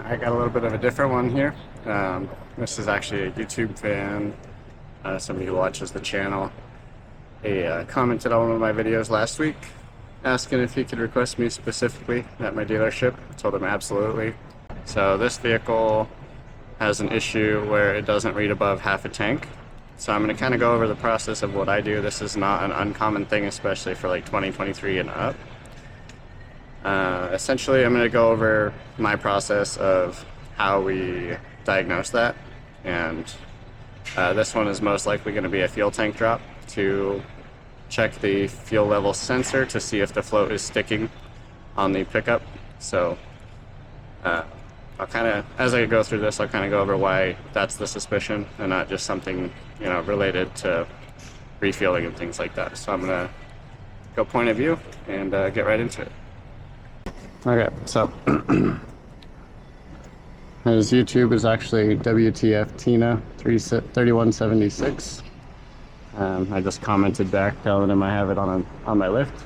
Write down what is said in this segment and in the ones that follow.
I got a little bit of a different one here. This is actually a YouTube fan, somebody who watches the channel. He commented on one of my videos last week, asking if he could request me specifically at my dealership. I told him absolutely. So this vehicle has an issue where it doesn't read above half a tank. So I'm going to kind of go over the process of what I do. This is not an uncommon thing, especially for like 2023 and up. Essentially, I'm going to go over my process of how we diagnose that. And this one is most likely going to be a fuel tank drop to check the fuel level sensor to see if the float is sticking on the pickup. So I'll kind of, as I go through this, I'll kind of go over why that's the suspicion and not just something, you know, related to refueling and things like that. So I'm going to go point of view and get right into it. Okay, so his YouTube is actually WTF Tina 3176. I just commented back telling him I have it on my lift.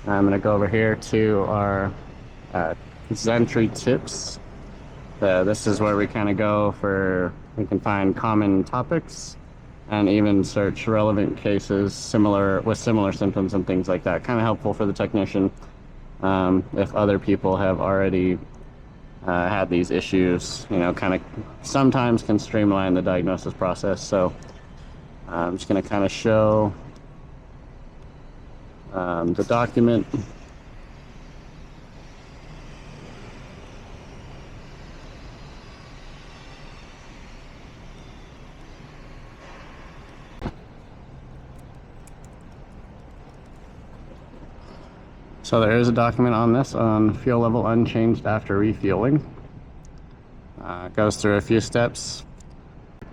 I'm gonna go over here to our Zentry tips. This is where we kind of go for, we can find common topics and even search relevant cases with similar symptoms and things like that. Kind of helpful for the technician. If other people have already had these issues, you know, kind of sometimes can streamline the diagnosis process. So I'm just going to kind of show the document. So there is a document on this on fuel level unchanged after refueling. It goes through a few steps.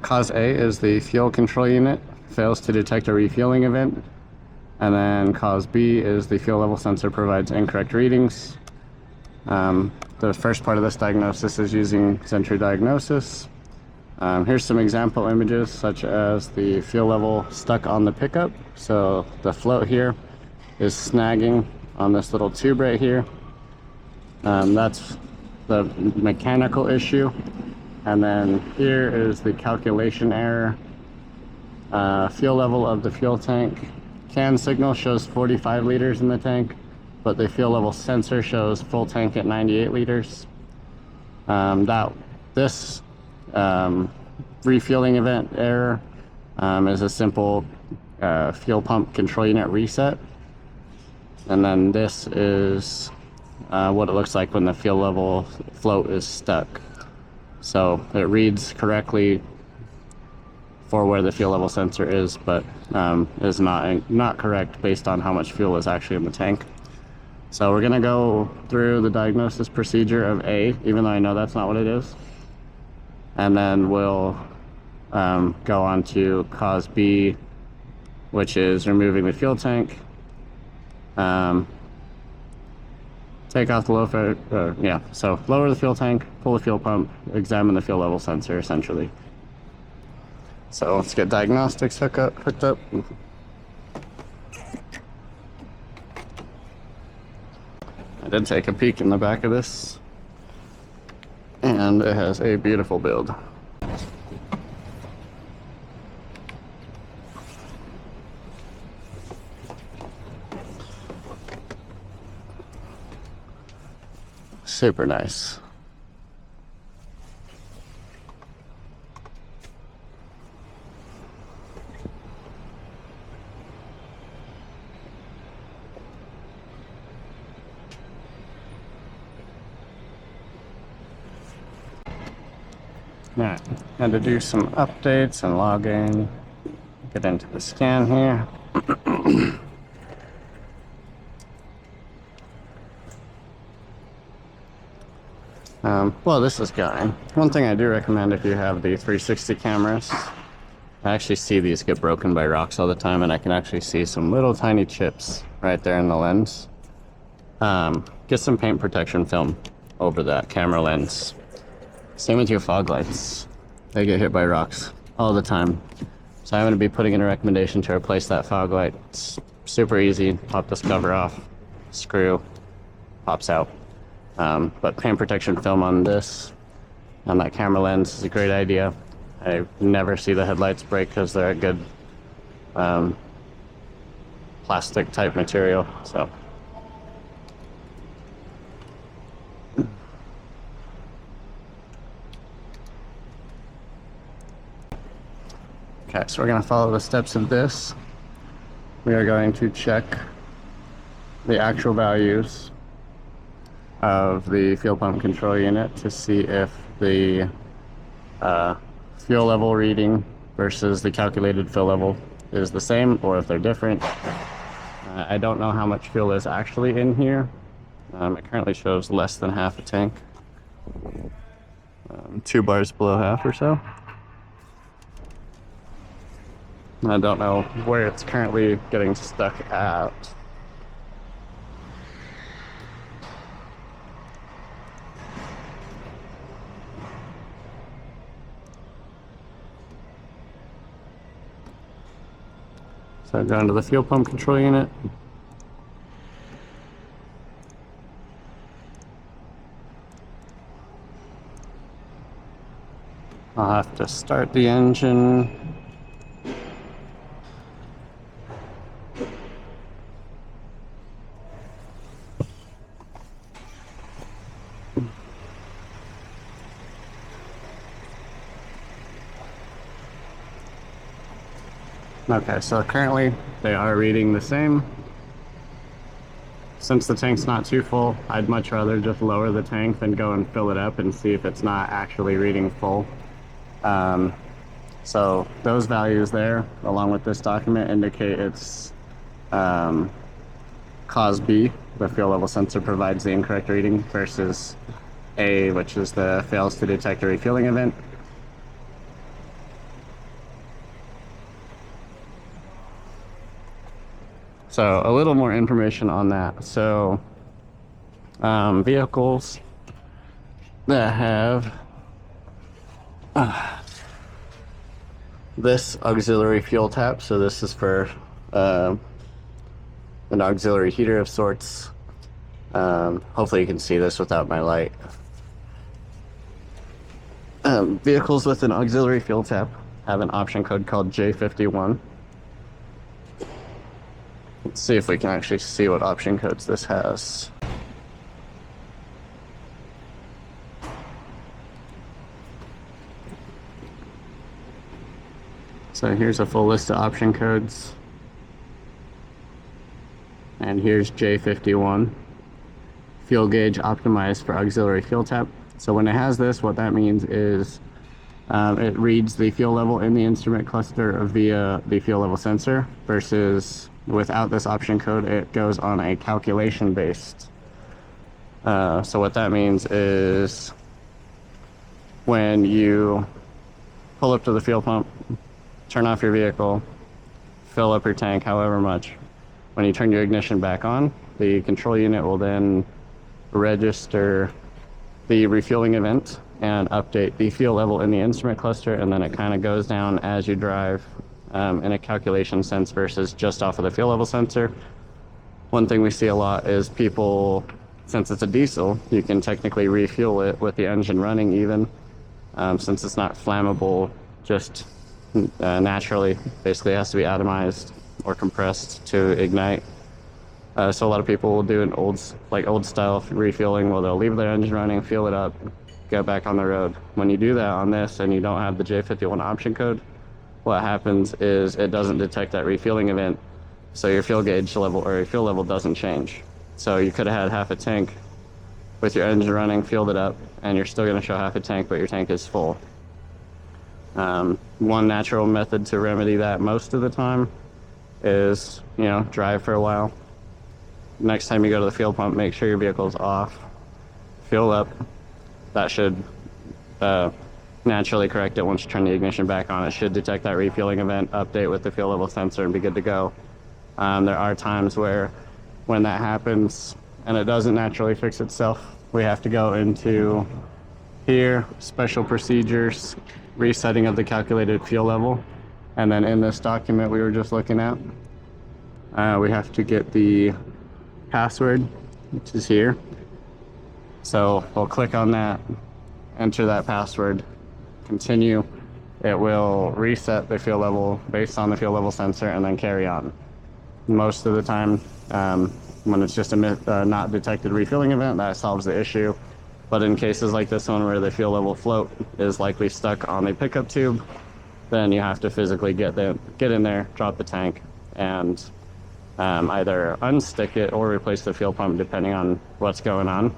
Cause A is the fuel control unit fails to detect a refueling event. And then cause B is the fuel level sensor provides incorrect readings. The first part of this diagnosis is using Zentry diagnosis. Here's some example images such as the fuel level stuck on the pickup. So the float here is snagging on this little tube right here. That's the mechanical issue. And then here is the calculation error. Fuel level of the fuel tank. CAN signal shows 45 liters in the tank, but the fuel level sensor shows full tank at 98 liters. This refueling event error is a simple fuel pump control unit reset. And then this is what it looks like when the fuel level float is stuck. So it reads correctly for where the fuel level sensor is, but is not correct based on how much fuel is actually in the tank. So we're gonna go through the diagnosis procedure of A, even though I know that's not what it is. And then we'll go on to cause B, which is removing the fuel tank. Take off the so lower the fuel tank, pull the fuel pump, examine the fuel level sensor essentially. So let's get diagnostics hooked up. I did take a peek in the back of this, and it has a beautiful build. Super nice. Alright, had to do some updates and log in. Get into the scan here. Well, this is going. One thing I do recommend if you have the 360 cameras, I actually see these get broken by rocks all the time, and I can actually see some little tiny chips right there in the lens. Get some paint protection film over that camera lens. Same with your fog lights. They get hit by rocks all the time. So I'm going to be putting in a recommendation to replace that fog light. It's super easy. Pop this cover off, screw, pops out. But paint protection film on this, on that camera lens, is a great idea. I never see the headlights break because they're a good plastic type material. So okay, so we're going to follow the steps of this. We are going to check the actual values of the fuel pump control unit to see if the fuel level reading versus the calculated fuel level is the same or if they're different. I don't know how much fuel is actually in here. It currently shows less than half a tank, 2 bars below half or so. I don't know where it's currently getting stuck at. So going to the fuel pump control unit. I'll have to start the engine. Okay, so currently they are reading the same. Since the tank's not too full, I'd much rather just lower the tank than go and fill it up and see if it's not actually reading full. So those values there, along with this document, indicate it's cause B, the fuel level sensor provides the incorrect reading, versus A, which is the fails to detect a refueling event. So a little more information on that. So vehicles that have this auxiliary fuel tap, so this is for an auxiliary heater of sorts. Hopefully you can see this without my light. Vehicles with an auxiliary fuel tap have an option code called J51. Let's see if we can actually see what option codes this has. So here's a full list of option codes. And here's J51. Fuel gauge optimized for auxiliary fuel tap. So when it has this, what that means is it reads the fuel level in the instrument cluster via the fuel level sensor, versus without this option code, it goes on a calculation based. So what that means is when you pull up to the fuel pump, turn off your vehicle, fill up your tank however much, when you turn your ignition back on, the control unit will then register the refueling event and update the fuel level in the instrument cluster, and then it kind of goes down as you drive in a calculation sense versus just off of the fuel level sensor. One thing we see a lot is people, since it's a diesel, you can technically refuel it with the engine running even, since it's not flammable just naturally. Basically it has to be atomized or compressed to ignite. So a lot of people will do an old style refueling where they'll leave their engine running, fuel it up, go back on the road. When you do that on this and you don't have the J51 option code, what happens is it doesn't detect that refueling event, so your fuel gauge level or your fuel level doesn't change. So you could have had half a tank with your engine running, fueled it up, and you're still going to show half a tank, but your tank is full. One natural method to remedy that most of the time is, drive for a while. Next time you go to the fuel pump, make sure your vehicle's off, fuel up. That should naturally correct it. Once you turn the ignition back on, it should detect that refueling event, update with the fuel level sensor, and be good to go. There are times where when that happens and it doesn't naturally fix itself, we have to go into here, special procedures, resetting of the calculated fuel level, and then in this document we were just looking at, we have to get the password, which is here, So we'll click on that, enter that password, continue. It will reset the fuel level based on the fuel level sensor and then carry on. Most of the time, when it's just a not detected refueling event, that solves the issue. But in cases like this one where the fuel level float is likely stuck on the pickup tube, then you have to physically get in there, drop the tank, and either unstick it or replace the fuel pump depending on what's going on.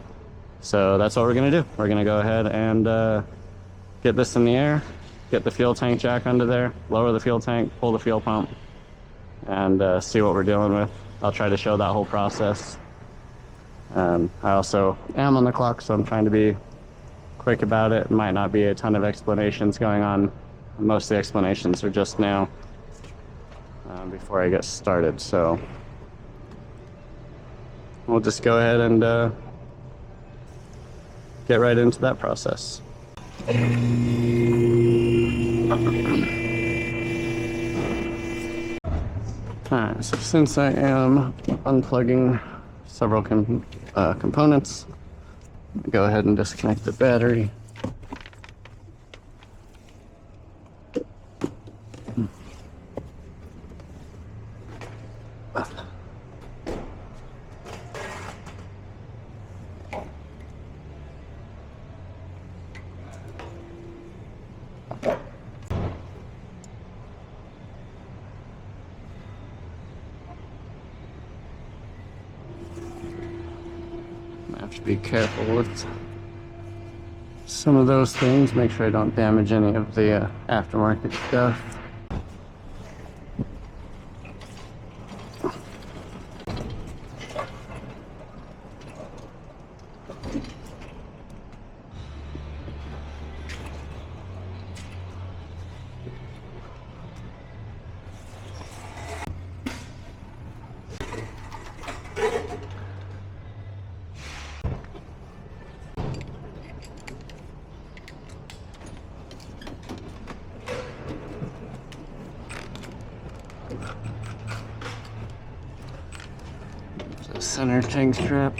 So that's what we're going to do. We're going to go ahead and get this in the air, get the fuel tank jack under there, lower the fuel tank, pull the fuel pump, and see what we're dealing with. I'll try to show that whole process. I also am on the clock, so I'm trying to be quick about it. Might not be a ton of explanations going on. Most of the explanations are just now before I get started. So we'll just go ahead and get right into that process. Alright, so since I am unplugging several components, go ahead and disconnect the battery. I have to be careful with some of those things, make sure I don't damage any of the aftermarket stuff. Center tank strap.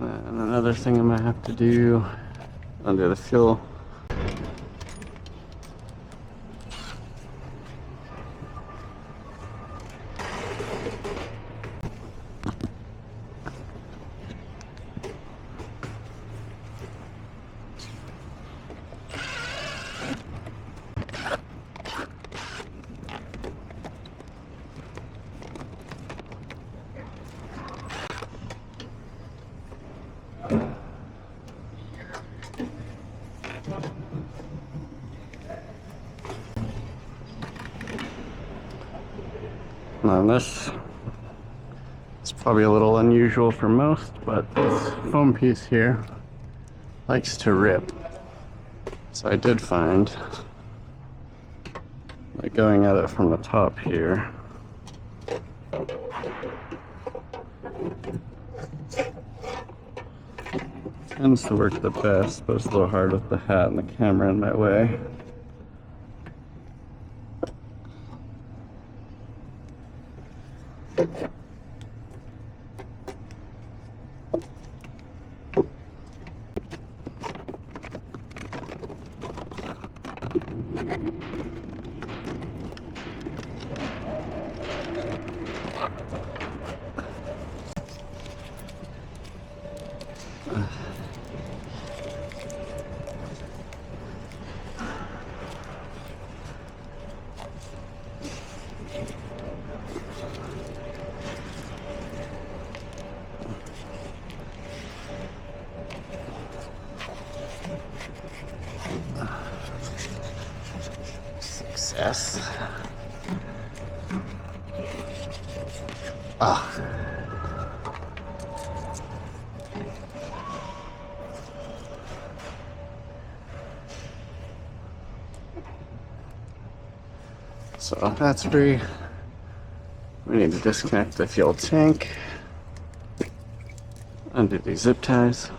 And another thing I might have to do under the fuel. Now this is probably a little unusual for most, but this foam piece here likes to rip. So I did find, like going at it from the top here, tends to work the best, but it's a little hard with the hat and the camera in my way. Success. So that's free. We need to disconnect the fuel tank, undo these zip ties.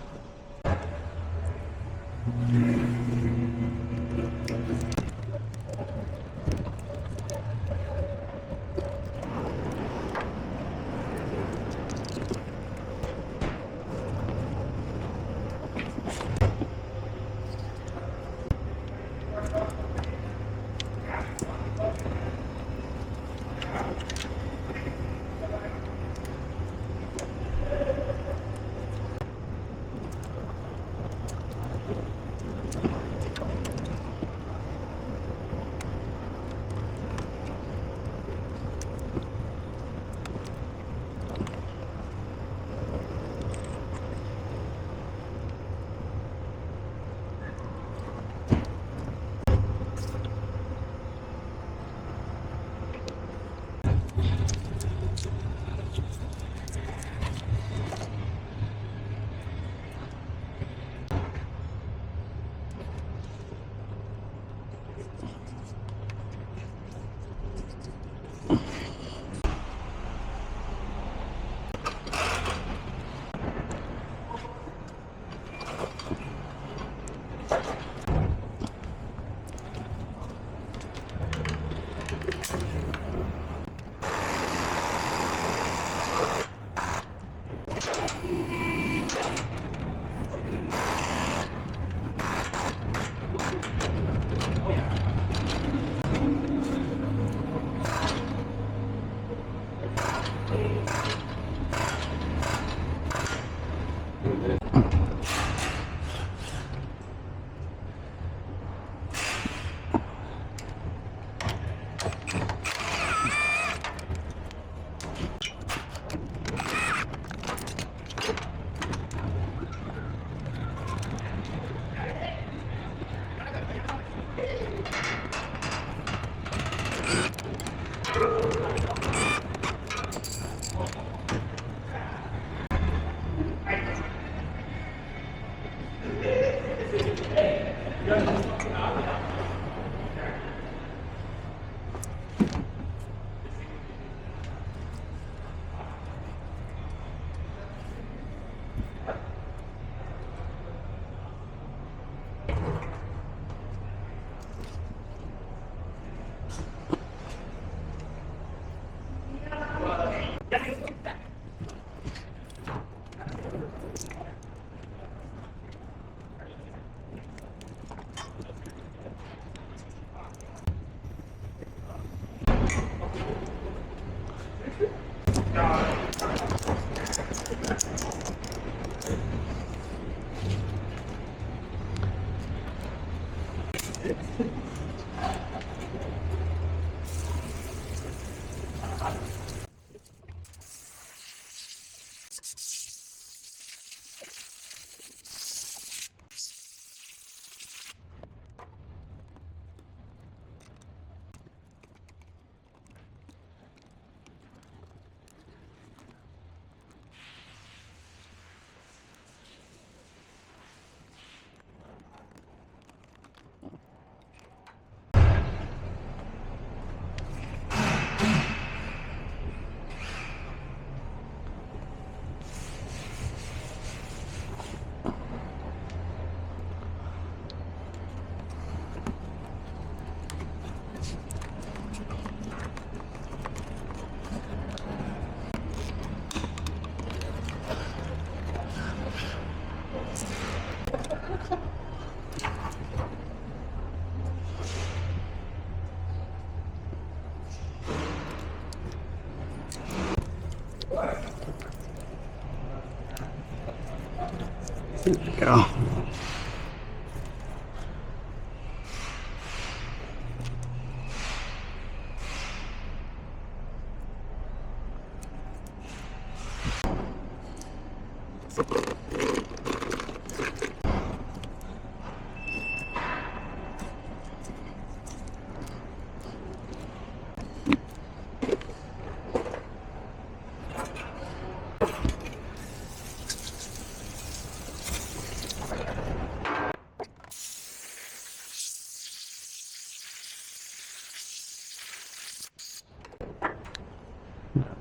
There we go.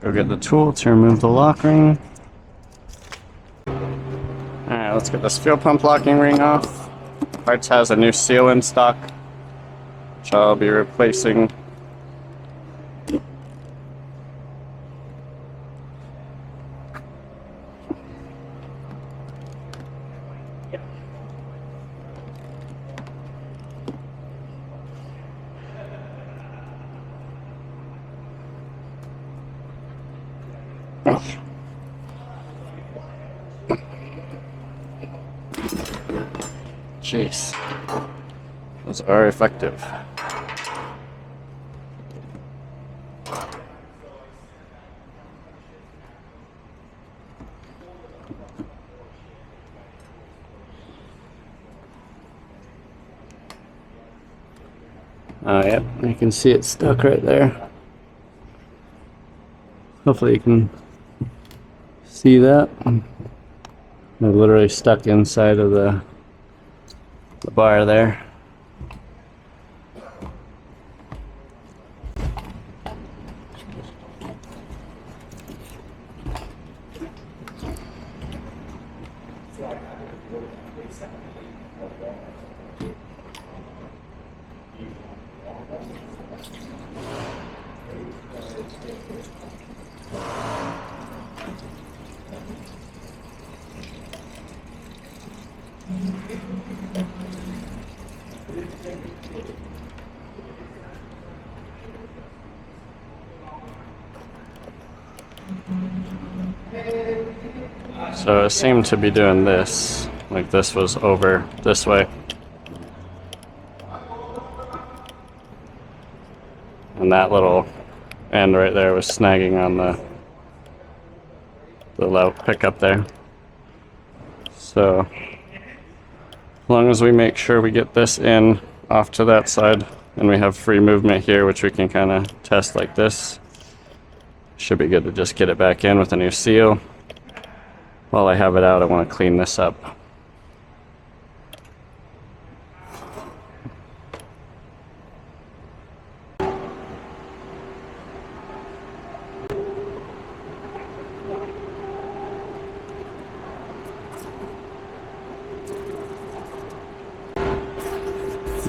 Go get the tool to remove the lock ring. Alright, let's get this fuel pump locking ring off. Parts has a new seal in stock, which I'll be replacing. Jeez, those are effective. Oh, yep, you can see it stuck right there. Hopefully you can see that. They're literally stuck inside of the bar there. So it seemed to be doing this, like this was over this way. And that little end right there was snagging on the low pickup there. So as long as we make sure we get this in off to that side, And we have free movement here, which we can kind of test like this. Should be good to just get it back in with a new seal. While I have it out, I want to clean this up.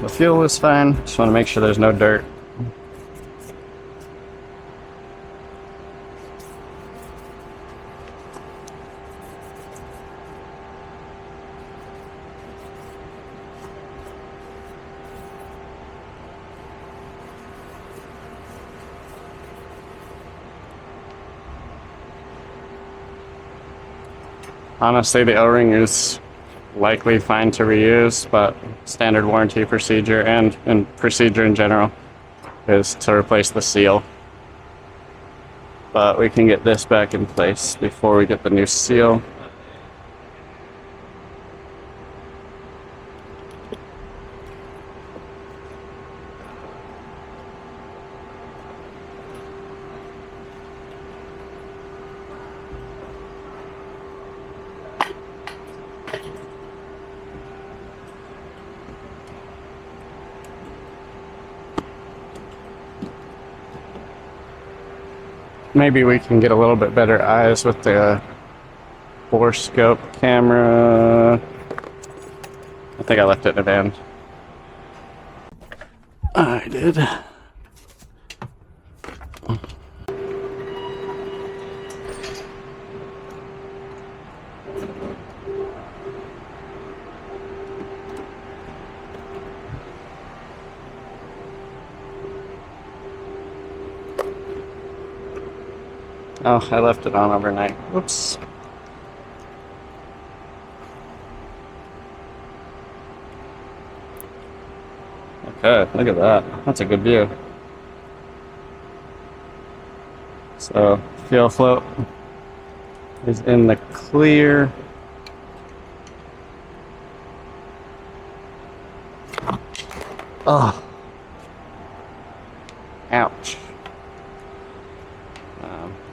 The fuel is fine, just want to make sure there's no dirt. Honestly, the O-ring is likely fine to reuse, but standard warranty procedure and procedure in general is to replace the seal. But we can get this back in place before we get the new seal. Maybe we can get a little bit better eyes with the bore scope camera. I think I left it in a van. I did. Oh, I left it on overnight. Whoops. Okay, look at that. That's a good view. So, fuel float is in the clear. Oh. Ouch.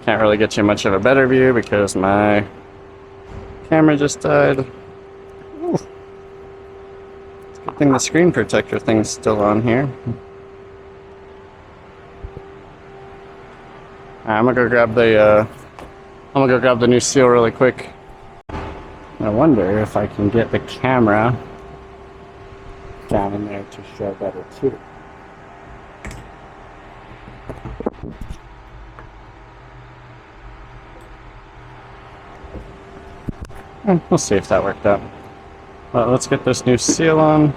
Can't really get you much of a better view because my camera just died. Ooh. It's a good thing the screen protector thing's still on here. I'm gonna go grab the new seal really quick. I wonder if I can get the camera down in there to show better too. We'll see if that worked out. Well, let's get this new seal on.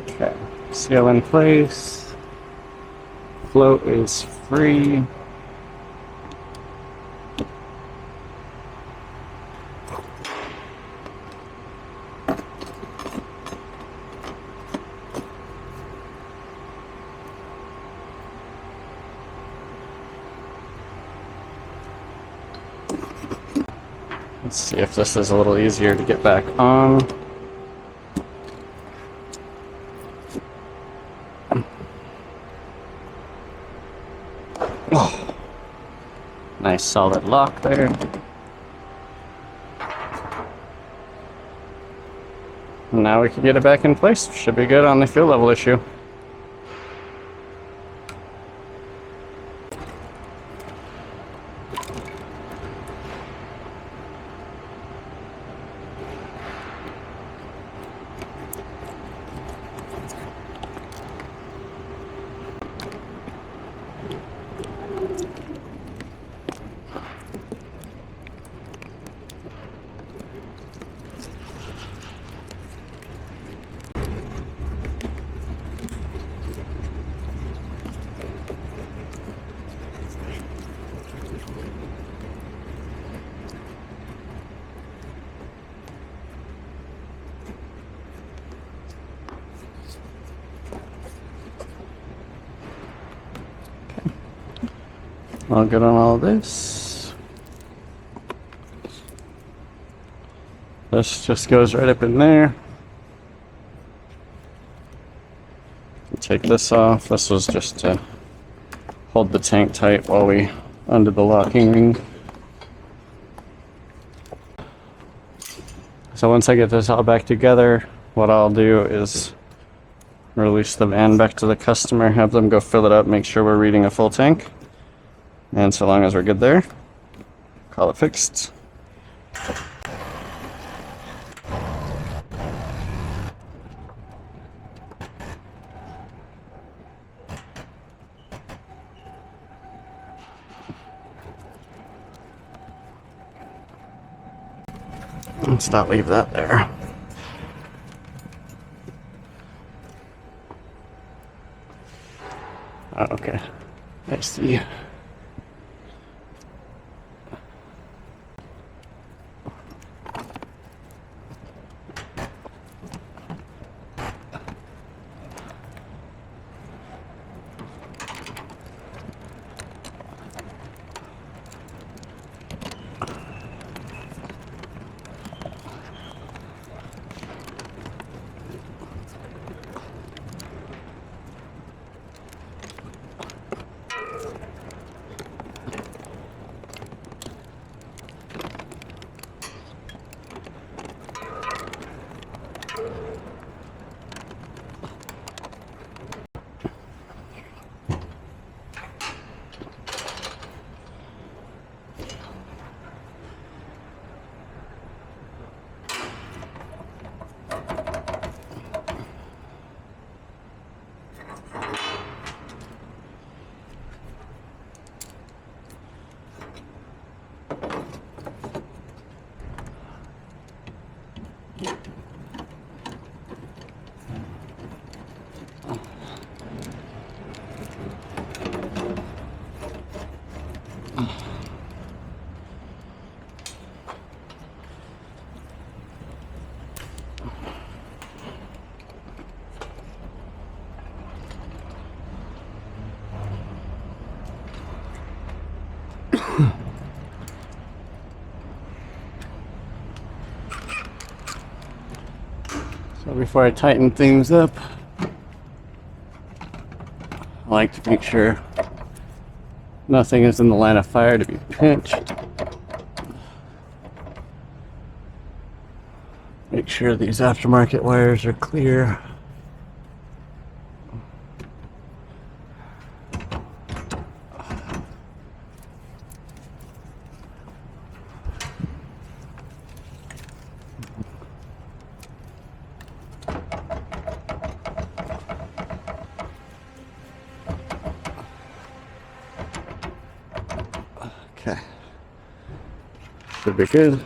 Okay, seal in place. Float is free. Let's see if this is a little easier to get back on. Oh, nice solid lock there. Now we can get it back in place. Should be good on the fuel level issue. All good on all of this. This just goes right up in there. Take this off. This was just to hold the tank tight while we undid the locking ring. So once I get this all back together, what I'll do is release the van back to the customer, have them go fill it up, make sure we're reading a full tank. And so long as we're good there, call it fixed. Let's not leave that there. Oh, okay, I see. So before I tighten things up, I like to make sure nothing is in the line of fire to be pinched. Make sure these aftermarket wires are clear. Okay, should be good.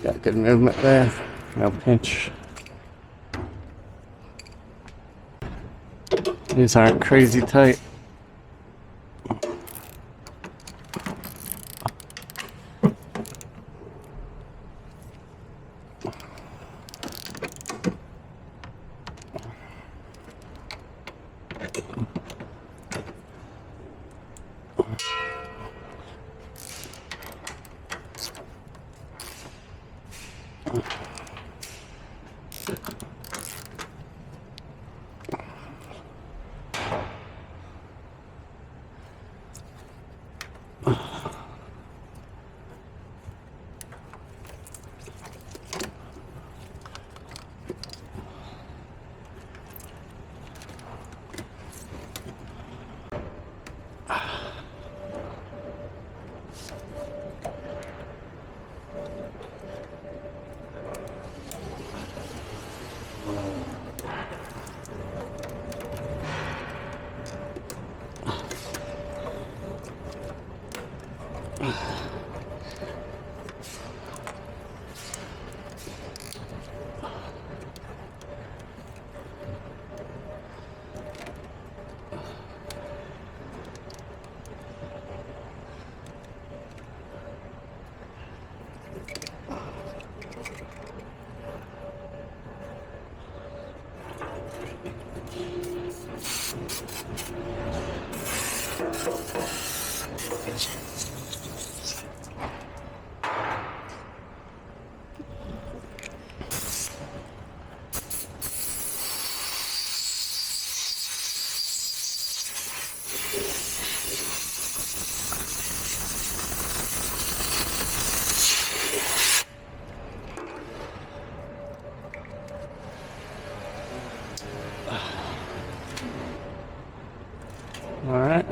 Got good movement there, no pinch. These aren't crazy tight.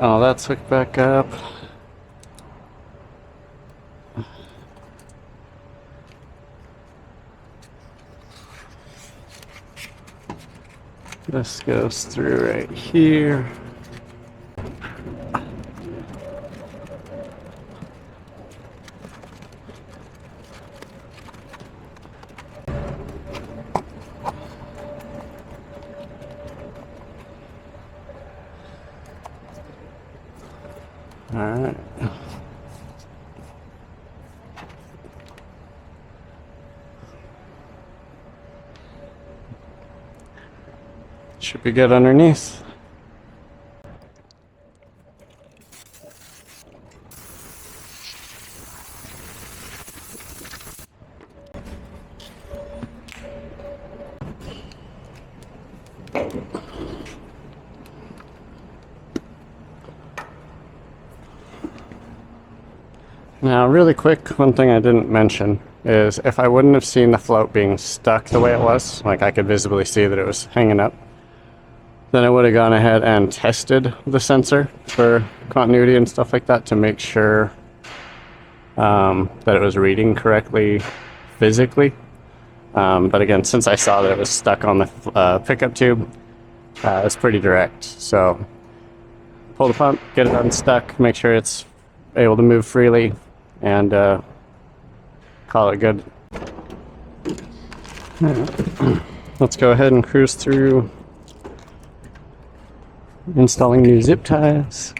Oh, that's hooked back up. This goes through right here. All right. Should be good underneath. Now, really quick, one thing I didn't mention is if I wouldn't have seen the float being stuck the way it was, like I could visibly see that it was hanging up, then I would have gone ahead and tested the sensor for continuity and stuff like that to make sure that it was reading correctly physically. But again, since I saw that it was stuck on the pickup tube, it's pretty direct. So pull the pump, get it unstuck, make sure it's able to move freely, and call it good. Let's go ahead and cruise through installing new zip ties.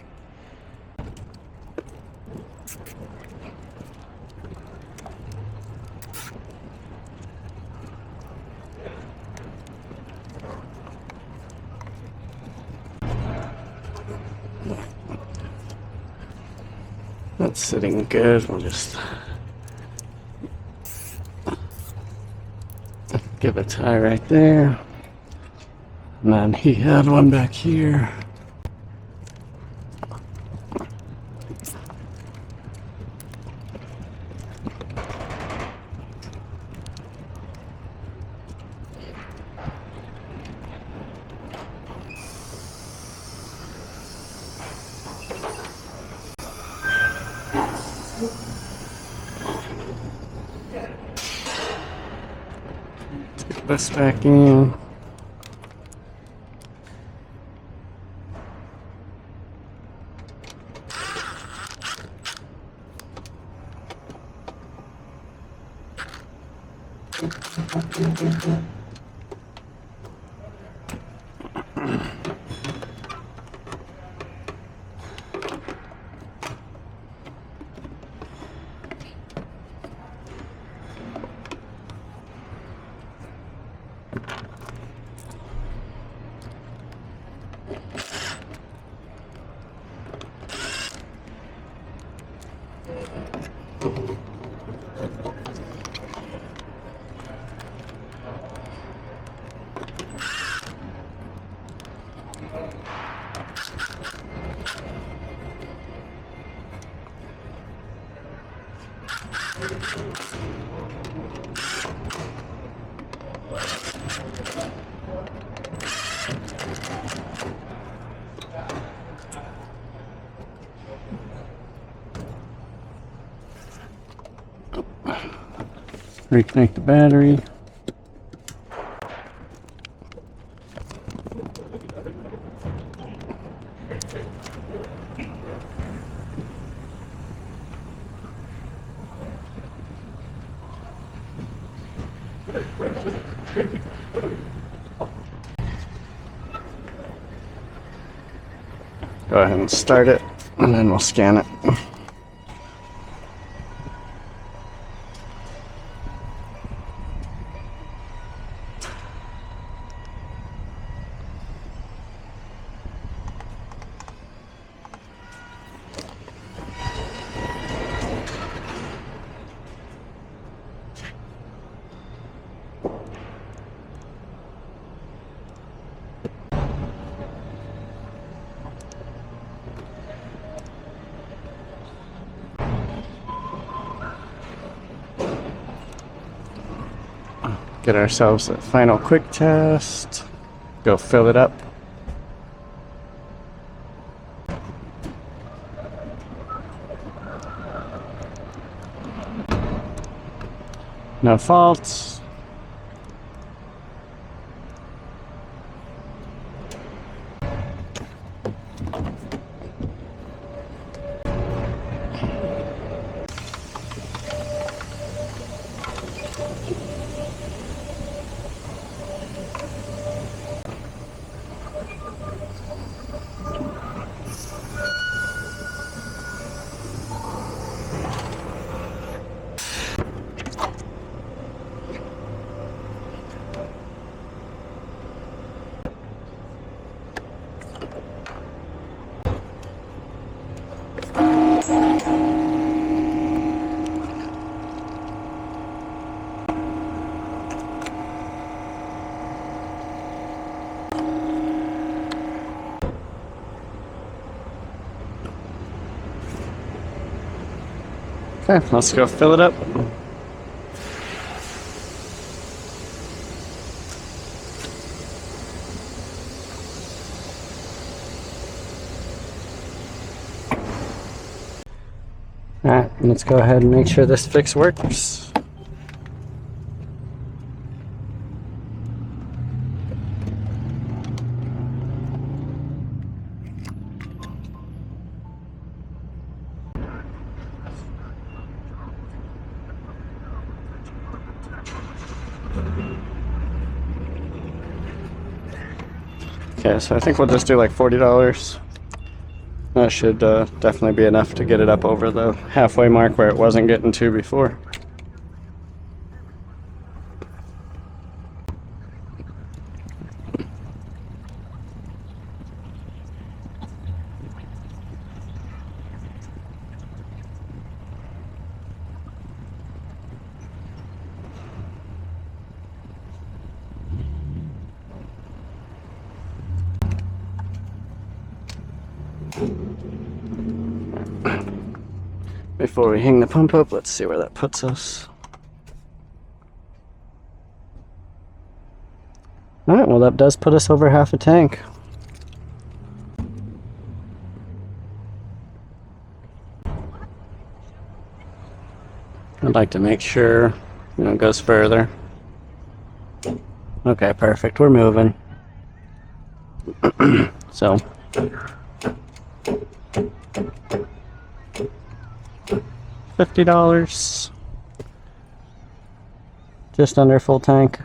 That's sitting good. We'll just give a tie right there. And then he had one back here. Take this back in. Reconnect the battery. Go ahead and start it, and then we'll scan it. Get ourselves a final quick test. Go fill it up. No faults. Okay, let's go fill it up. Alright, let's go ahead and make sure this fix works. Okay, so I think we'll just do like $40. That should definitely be enough to get it up over the halfway mark where it wasn't getting to before. Before we hang the pump up, let's see where that puts us. Alright, well that does put us over half a tank. I'd like to make sure, it goes further. Okay, perfect, we're moving. So $50, just under full tank.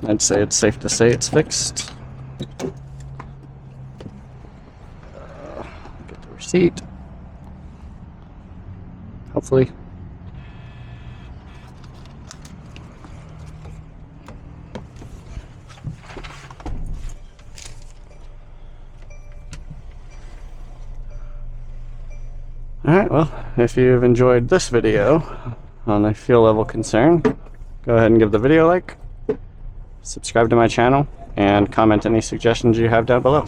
I'd say it's safe to say it's fixed. Get the receipt. Hopefully. Alright, well, if you've enjoyed this video on a fuel level concern, go ahead and give the video a like, subscribe to my channel, and comment any suggestions you have down below.